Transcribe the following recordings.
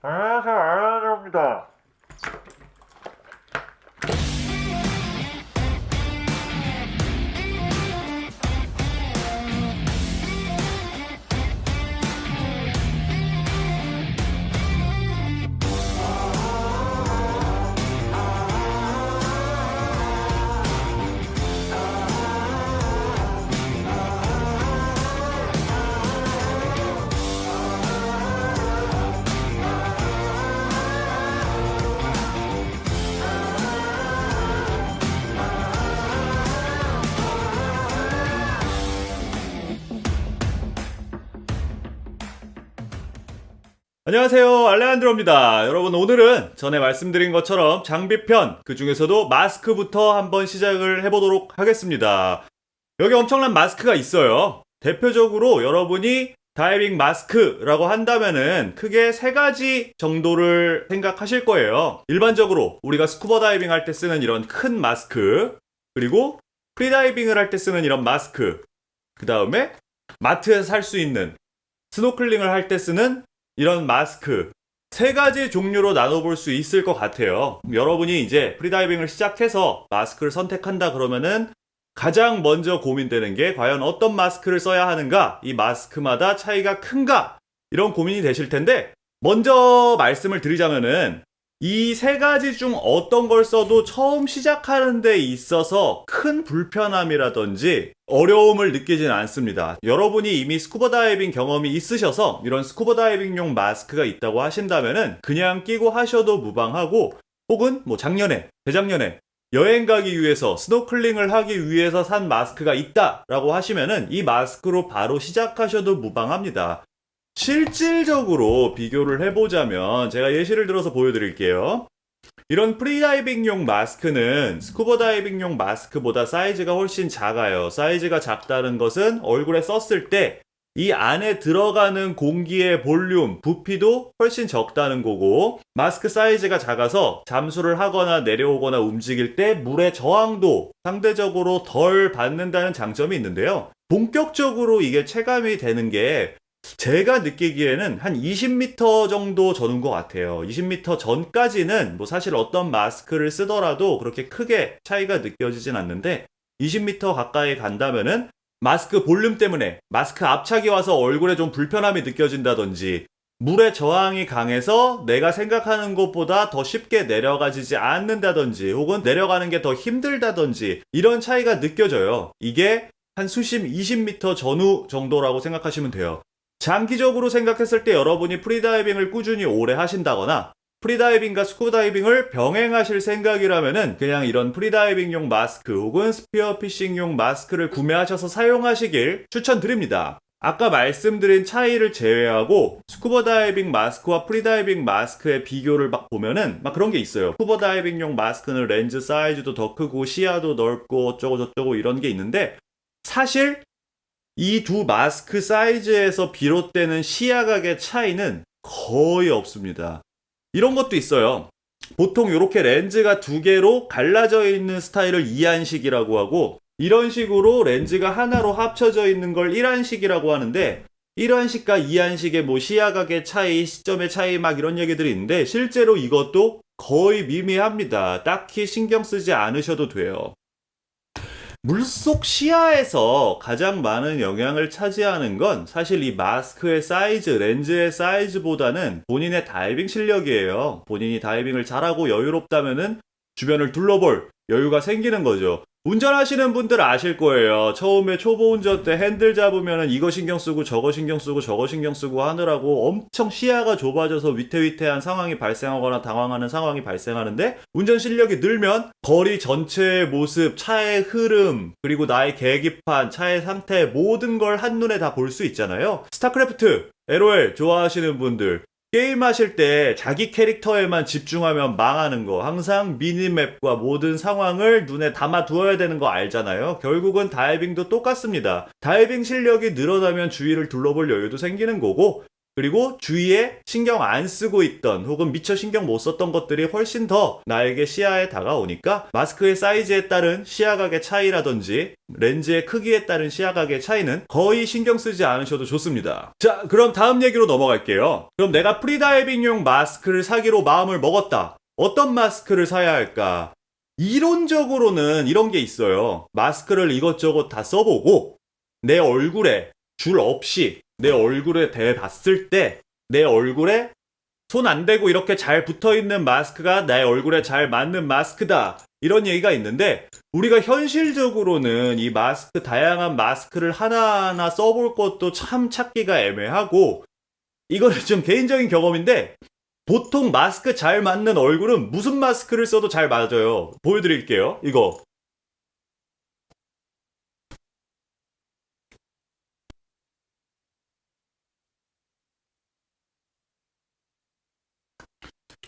안녕하세요, 알라입니다. 안녕하세요, 알레한드로입니다. 여러분, 오늘은 전에 말씀드린 것처럼 장비편, 그 중에서도 마스크부터 한번 시작을 해보도록 하겠습니다. 여기 엄청난 마스크가 있어요. 대표적으로 여러분이 다이빙 마스크라고 한다면은 크게 세 가지 정도를 생각하실 거예요. 일반적으로 우리가 스쿠버 다이빙 할 때 쓰는 이런 큰 마스크, 그리고 프리다이빙을 할 때 쓰는 이런 마스크, 그 다음에 마트에서 살 수 있는 스노클링을 할 때 쓰는 이런 마스크, 세 가지 종류로 나눠볼 수 있을 것 같아요. 여러분이 이제 프리다이빙을 시작해서 마스크를 선택한다 그러면은 가장 먼저 고민되는 게 과연 어떤 마스크를 써야 하는가, 이 마스크마다 차이가 큰가, 이런 고민이 되실 텐데, 먼저 말씀을 드리자면은 이 세 가지 중 어떤 걸 써도 처음 시작하는 데 있어서 큰 불편함이라든지 어려움을 느끼진 않습니다. 여러분이 이미 스쿠버 다이빙 경험이 있으셔서 이런 스쿠버 다이빙용 마스크가 있다고 하신다면은 그냥 끼고 하셔도 무방하고, 혹은 뭐 작년에, 재작년에 여행 가기 위해서 스노클링을 하기 위해서 산 마스크가 있다라고 하시면은 이 마스크로 바로 시작하셔도 무방합니다. 실질적으로 비교를 해보자면 제가 예시를 들어서 보여드릴게요. 이런 프리다이빙용 마스크는 스쿠버 다이빙용 마스크보다 사이즈가 훨씬 작아요. 사이즈가 작다는 것은 얼굴에 썼을 때 이 안에 들어가는 공기의 볼륨, 부피도 훨씬 적다는 거고, 마스크 사이즈가 작아서 잠수를 하거나 내려오거나 움직일 때 물의 저항도 상대적으로 덜 받는다는 장점이 있는데요. 본격적으로 이게 체감이 되는 게 제가 느끼기에는 한 20m 정도 전인 것 같아요. 20m 전까지는 뭐 사실 어떤 마스크를 쓰더라도 그렇게 크게 차이가 느껴지진 않는데, 20m 가까이 간다면은 마스크 볼륨 때문에 마스크 압착이 와서 얼굴에 좀 불편함이 느껴진다든지, 물의 저항이 강해서 내가 생각하는 것보다 더 쉽게 내려가지지 않는다든지, 혹은 내려가는 게 더 힘들다든지, 이런 차이가 느껴져요. 이게 한 수심 20m 전후 정도라고 생각하시면 돼요. 장기적으로 생각했을 때 여러분이 프리다이빙을 꾸준히 오래 하신다거나 프리다이빙과 스쿠버다이빙을 병행하실 생각이라면은 그냥 이런 프리다이빙용 마스크 혹은 스피어피싱용 마스크를 구매하셔서 사용하시길 추천드립니다. 아까 말씀드린 차이를 제외하고 스쿠버다이빙 마스크와 프리다이빙 마스크의 비교를 막 보면은 막 그런 게 있어요. 스쿠버다이빙용 마스크는 렌즈 사이즈도 더 크고 시야도 넓고 어쩌고 저쩌고 이런 게 있는데, 사실 이 두 마스크 사이즈에서 비롯되는 시야각의 차이는 거의 없습니다. 이런 것도 있어요. 보통 이렇게 렌즈가 두 개로 갈라져 있는 스타일을 이안식이라고 하고, 이런 식으로 렌즈가 하나로 합쳐져 있는 걸 일안식이라고 하는데, 1안식과 2안식의 뭐 시야각의 차이, 시점의 차이 막 이런 얘기들이 있는데, 실제로 이것도 거의 미미합니다. 딱히 신경 쓰지 않으셔도 돼요. 물속 시야에서 가장 많은 영향을 차지하는 건 사실 이 마스크의 사이즈, 렌즈의 사이즈보다는 본인의 다이빙 실력이에요. 본인이 다이빙을 잘하고 여유롭다면은 주변을 둘러볼 여유가 생기는 거죠. 운전하시는 분들 아실 거예요. 처음에 초보 운전 때 핸들 잡으면은 이거 신경 쓰고 저거 신경 쓰고 저거 신경 쓰고 하느라고 엄청 시야가 좁아져서 위태위태한 상황이 발생하거나 당황하는 상황이 발생하는데, 운전 실력이 늘면 거리 전체의 모습, 차의 흐름, 그리고 나의 계기판, 차의 상태, 모든 걸 한눈에 다 볼 수 있잖아요. 스타크래프트, LOL 좋아하시는 분들, 게임하실 때 자기 캐릭터에만 집중하면 망하는 거, 항상 미니맵과 모든 상황을 눈에 담아 두어야 되는 거 알잖아요. 결국은 다이빙도 똑같습니다. 다이빙 실력이 늘어나면 주위를 둘러볼 여유도 생기는 거고, 그리고 주위에 신경 안 쓰고 있던 혹은 미처 신경 못 썼던 것들이 훨씬 더 나에게 시야에 다가오니까 마스크의 사이즈에 따른 시야각의 차이라든지 렌즈의 크기에 따른 시야각의 차이는 거의 신경 쓰지 않으셔도 좋습니다. 자, 그럼 다음 얘기로 넘어갈게요. 그럼 내가 프리다이빙용 마스크를 사기로 마음을 먹었다. 어떤 마스크를 사야 할까? 이론적으로는 이런 게 있어요. 마스크를 이것저것 다 써보고 내 얼굴에 줄 없이 내 얼굴에 대봤을 때 내 얼굴에 손 안 대고 이렇게 잘 붙어있는 마스크가 내 얼굴에 잘 맞는 마스크다. 이런 얘기가 있는데 우리가 현실적으로는 이 마스크, 다양한 마스크를 하나하나 써볼 것도 참 찾기가 애매하고 이거는 좀 개인적인 경험인데 보통 마스크 잘 맞는 얼굴은 무슨 마스크를 써도 잘 맞아요. 보여드릴게요. 이거.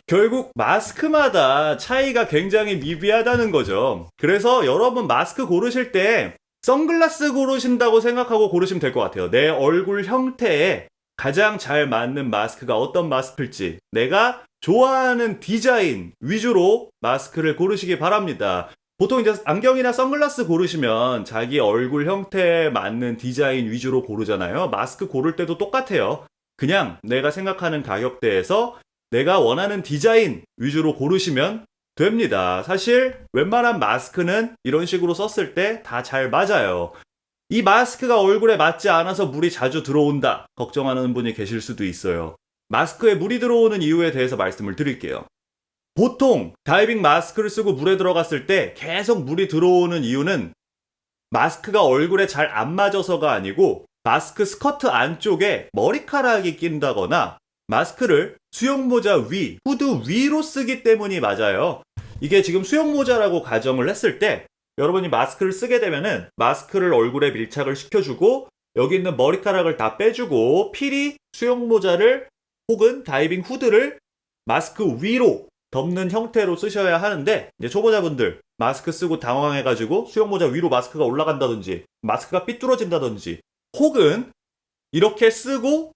결국 마스크마다 차이가 굉장히 미비하다는 거죠. 그래서 여러분 마스크 고르실 때 선글라스 고르신다고 생각하고 고르시면 될 것 같아요. 내 얼굴 형태에 가장 잘 맞는 마스크가 어떤 마스크일지 내가 좋아하는 디자인 위주로 마스크를 고르시기 바랍니다. 보통 이제 안경이나 선글라스 고르시면 자기 얼굴 형태에 맞는 디자인 위주로 고르잖아요. 마스크 고를 때도 똑같아요. 그냥 내가 생각하는 가격대에서 내가 원하는 디자인 위주로 고르시면 됩니다. 사실 웬만한 마스크는 이런 식으로 썼을 때 다 잘 맞아요. 이 마스크가 얼굴에 맞지 않아서 물이 자주 들어온다 걱정하는 분이 계실 수도 있어요. 마스크에 물이 들어오는 이유에 대해서 말씀을 드릴게요. 보통 다이빙 마스크를 쓰고 물에 들어갔을 때 계속 물이 들어오는 이유는 마스크가 얼굴에 잘 안 맞아서가 아니고 마스크 스커트 안쪽에 머리카락이 낀다거나 마스크를 수영모자 위, 후드 위로 쓰기 때문이 맞아요. 이게 지금 수영모자라고 가정을 했을 때 여러분이 마스크를 쓰게 되면은 마스크를 얼굴에 밀착을 시켜주고 여기 있는 머리카락을 다 빼주고 필히 수영모자를 혹은 다이빙 후드를 마스크 위로 덮는 형태로 쓰셔야 하는데 이제 초보자분들 마스크 쓰고 당황해가지고 수영모자 위로 마스크가 올라간다든지 마스크가 삐뚤어진다든지 혹은 이렇게 쓰고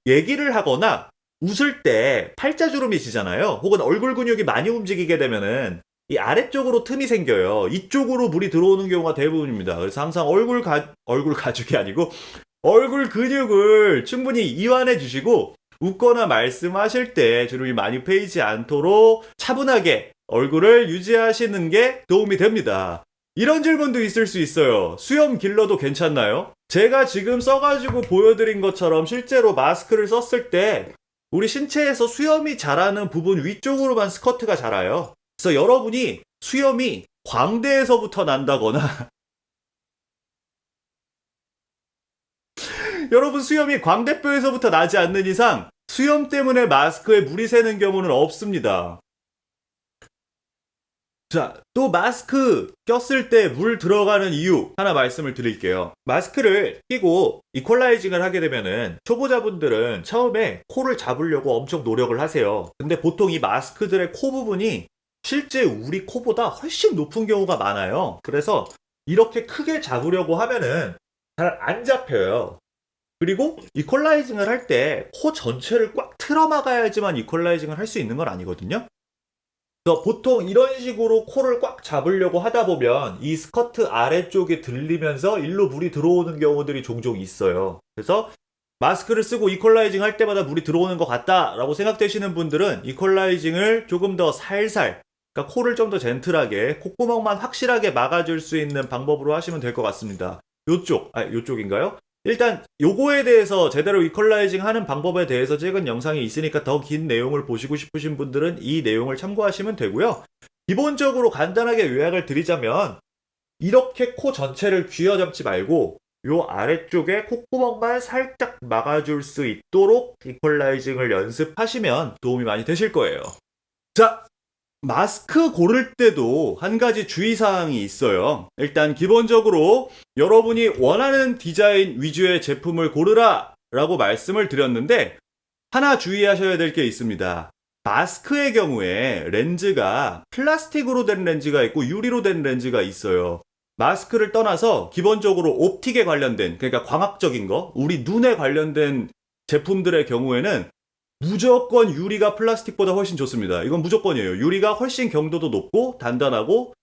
얘기를 하거나 웃을 때 팔자주름이 지잖아요. 혹은 얼굴 근육이 많이 움직이게 되면은 이 아래쪽으로 틈이 생겨요. 이쪽으로 물이 들어오는 경우가 대부분입니다. 그래서 항상 얼굴 가죽이 아니고 얼굴 근육을 충분히 이완해 주시고 웃거나 말씀하실 때 주름이 많이 패이지 않도록 차분하게 얼굴을 유지하시는 게 도움이 됩니다. 이런 질문도 있을 수 있어요. 수염 길러도 괜찮나요? 제가 지금 써가지고 보여드린 것처럼 실제로 마스크를 썼을 때 우리 신체에서 수염이 자라는 부분 위쪽으로만 스커트가 자라요. 그래서 여러분이 수염이 광대에서부터 난다거나 여러분 수염이 광대뼈에서부터 나지 않는 이상 수염 때문에 마스크에 물이 새는 경우는 없습니다. 자, 또 마스크 꼈을 때 물 들어가는 이유 하나 말씀을 드릴게요. 마스크를 끼고 이퀄라이징을 하게 되면은 초보자분들은 처음에 코를 잡으려고 엄청 노력을 하세요. 근데 보통 이 마스크들의 코 부분이 실제 우리 코보다 훨씬 높은 경우가 많아요. 그래서 이렇게 크게 잡으려고 하면은 잘 안 잡혀요. 그리고 이퀄라이징을 할 때 코 전체를 꽉 틀어막아야지만 이퀄라이징을 할 수 있는 건 아니거든요. 그래서 보통 이런 식으로 코를 꽉 잡으려고 하다 보면 이 스커트 아래쪽에 들리면서 일로 물이 들어오는 경우들이 종종 있어요. 그래서 마스크를 쓰고 이퀄라이징 할 때마다 물이 들어오는 것 같다라고 생각되시는 분들은 이퀄라이징을 조금 더 살살, 그러니까 코를 좀 더 젠틀하게 콧구멍만 확실하게 막아줄 수 있는 방법으로 하시면 될 것 같습니다. 요쪽인가요? 일단 요거에 대해서 제대로 이퀄라이징 하는 방법에 대해서 찍은 영상이 있으니까 더 긴 내용을 보시고 싶으신 분들은 이 내용을 참고하시면 되고요. 기본적으로 간단하게 요약을 드리자면 이렇게 코 전체를 쥐어잡지 말고 요 아래쪽에 콧구멍만 살짝 막아줄 수 있도록 이퀄라이징을 연습하시면 도움이 많이 되실 거예요. 자, 마스크 고를 때도 한 가지 주의사항이 있어요. 일단 기본적으로 여러분이 원하는 디자인 위주의 제품을 고르라 라고 말씀을 드렸는데 하나 주의하셔야 될 게 있습니다. 마스크의 경우에 렌즈가 플라스틱으로 된 렌즈가 있고 유리로 된 렌즈가 있어요. 마스크를 떠나서 기본적으로 옵틱에 관련된, 그러니까 광학적인 거, 우리 눈에 관련된 제품들의 경우에는 무조건 유리가 플라스틱보다 훨씬 좋습니다. 이건 무조건이에요. 유리가 훨씬 경도도 높고 단단하고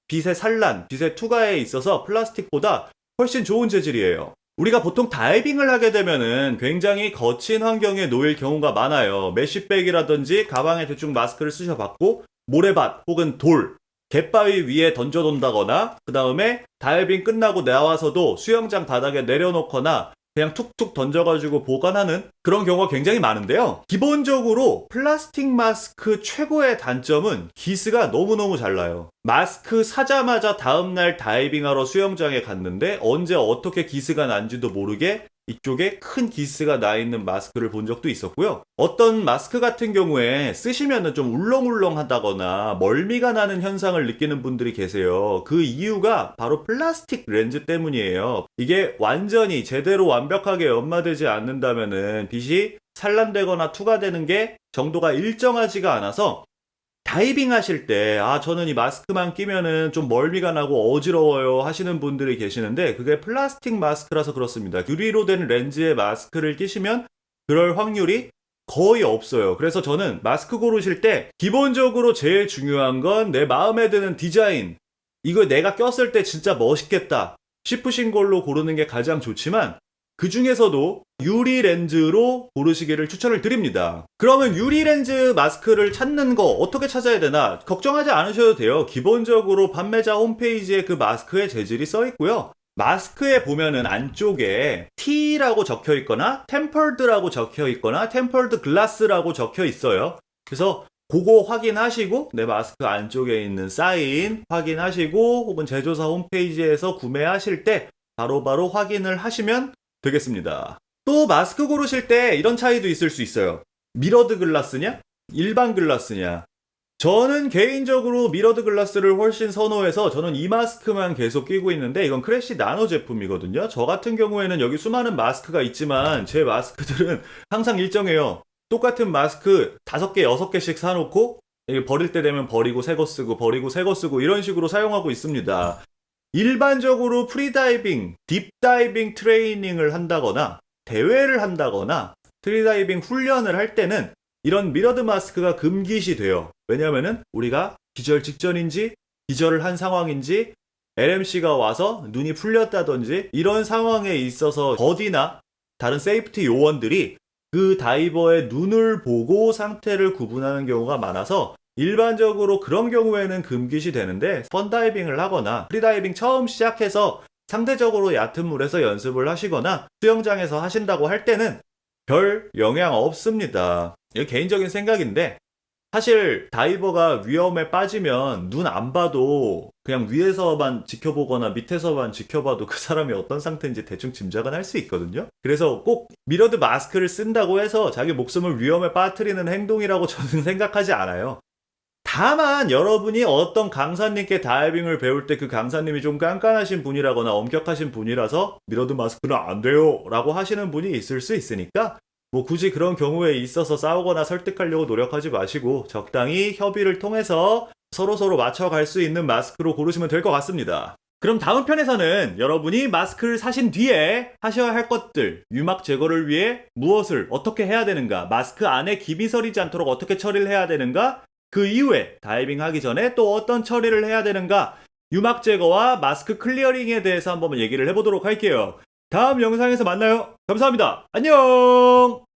빛의 산란, 빛의 투과에 있어서 플라스틱보다 훨씬 좋은 재질이에요. 우리가 보통 다이빙을 하게 되면은 굉장히 거친 환경에 놓일 경우가 많아요. 메쉬백이라든지 가방에 대충 마스크를 쓰셔봤고 모래밭 혹은 돌, 갯바위 위에 던져놓는다거나 그 다음에 다이빙 끝나고 나와서도 수영장 바닥에 내려놓거나 그냥 툭툭 던져가지고 보관하는 그런 경우가 굉장히 많은데요. 기본적으로 플라스틱 마스크 최고의 단점은 기스가 너무너무 잘 나요. 마스크 사자마자 다음날 다이빙하러 수영장에 갔는데 언제 어떻게 기스가 난지도 모르게 이쪽에 큰 기스가 나 있는 마스크를 본 적도 있었고요. 어떤 마스크 같은 경우에 쓰시면은 좀 울렁울렁하다거나 멀미가 나는 현상을 느끼는 분들이 계세요. 그 이유가 바로 플라스틱 렌즈 때문이에요. 이게 완전히 제대로 완벽하게 연마되지 않는다면은 빛이 산란되거나 투과되는 게 정도가 일정하지가 않아서 다이빙 하실 때, 저는 이 마스크만 끼면은 좀 멀미가 나고 어지러워요 하시는 분들이 계시는데, 그게 플라스틱 마스크라서 그렇습니다. 유리로 된 렌즈에 마스크를 끼시면 그럴 확률이 거의 없어요. 그래서 저는 마스크 고르실 때, 기본적으로 제일 중요한 건 내 마음에 드는 디자인. 이거 내가 꼈을 때 진짜 멋있겠다 싶으신 걸로 고르는 게 가장 좋지만, 그 중에서도 유리 렌즈로 고르시기를 추천을 드립니다. 그러면 유리 렌즈 마스크를 찾는 거 어떻게 찾아야 되나? 걱정하지 않으셔도 돼요. 기본적으로 판매자 홈페이지에 그 마스크의 재질이 써 있고요. 마스크에 보면은 안쪽에 T라고 적혀 있거나 템펄드라고 적혀 있거나 템펄드 글라스라고 적혀 있어요. 그래서 그거 확인하시고 내 마스크 안쪽에 있는 사인 확인하시고 혹은 제조사 홈페이지에서 구매하실 때 바로바로 확인을 하시면 되겠습니다. 또 마스크 고르실 때 이런 차이도 있을 수 있어요. 미러드 글라스냐? 일반 글라스냐? 저는 개인적으로 미러드 글라스를 훨씬 선호해서 저는 이 마스크만 계속 끼고 있는데 이건 크래쉬 나노 제품이거든요. 저 같은 경우에는 여기 수많은 마스크가 있지만 제 마스크들은 항상 일정해요. 똑같은 마스크 5개, 6개씩 사놓고 버릴 때 되면 버리고 새 거 쓰고 버리고 새 거 쓰고 이런 식으로 사용하고 있습니다. 일반적으로 프리다이빙, 딥다이빙 트레이닝을 한다거나 대회를 한다거나 프리다이빙 훈련을 할 때는 이런 미러드 마스크가 금기시 돼요. 왜냐면은 우리가 기절 직전인지 기절을 한 상황인지 LMC가 와서 눈이 풀렸다든지 이런 상황에 있어서 버디나 다른 세이프티 요원들이 그 다이버의 눈을 보고 상태를 구분하는 경우가 많아서 일반적으로 그런 경우에는 금기시 되는데 펀다이빙을 하거나 프리다이빙 처음 시작해서 상대적으로 얕은 물에서 연습을 하시거나 수영장에서 하신다고 할 때는 별 영향 없습니다. 이거 개인적인 생각인데 사실 다이버가 위험에 빠지면 눈 안 봐도 그냥 위에서만 지켜보거나 밑에서만 지켜봐도 그 사람이 어떤 상태인지 대충 짐작은 할 수 있거든요. 그래서 꼭 미러드 마스크를 쓴다고 해서 자기 목숨을 위험에 빠뜨리는 행동이라고 저는 생각하지 않아요. 다만 여러분이 어떤 강사님께 다이빙을 배울 때 그 강사님이 좀 깐깐하신 분이라거나 엄격하신 분이라서 미러드 마스크는 안 돼요 라고 하시는 분이 있을 수 있으니까 뭐 굳이 그런 경우에 있어서 싸우거나 설득하려고 노력하지 마시고 적당히 협의를 통해서 서로서로 맞춰갈 수 있는 마스크로 고르시면 될 것 같습니다. 그럼 다음 편에서는 여러분이 마스크를 사신 뒤에 하셔야 할 것들, 유막 제거를 위해 무엇을 어떻게 해야 되는가, 마스크 안에 김이 서리지 않도록 어떻게 처리를 해야 되는가, 그 이후에 다이빙 하기 전에 또 어떤 처리를 해야 되는가, 유막 제거와 마스크 클리어링에 대해서 한번 얘기를 해보도록 할게요. 다음 영상에서 만나요. 감사합니다. 안녕!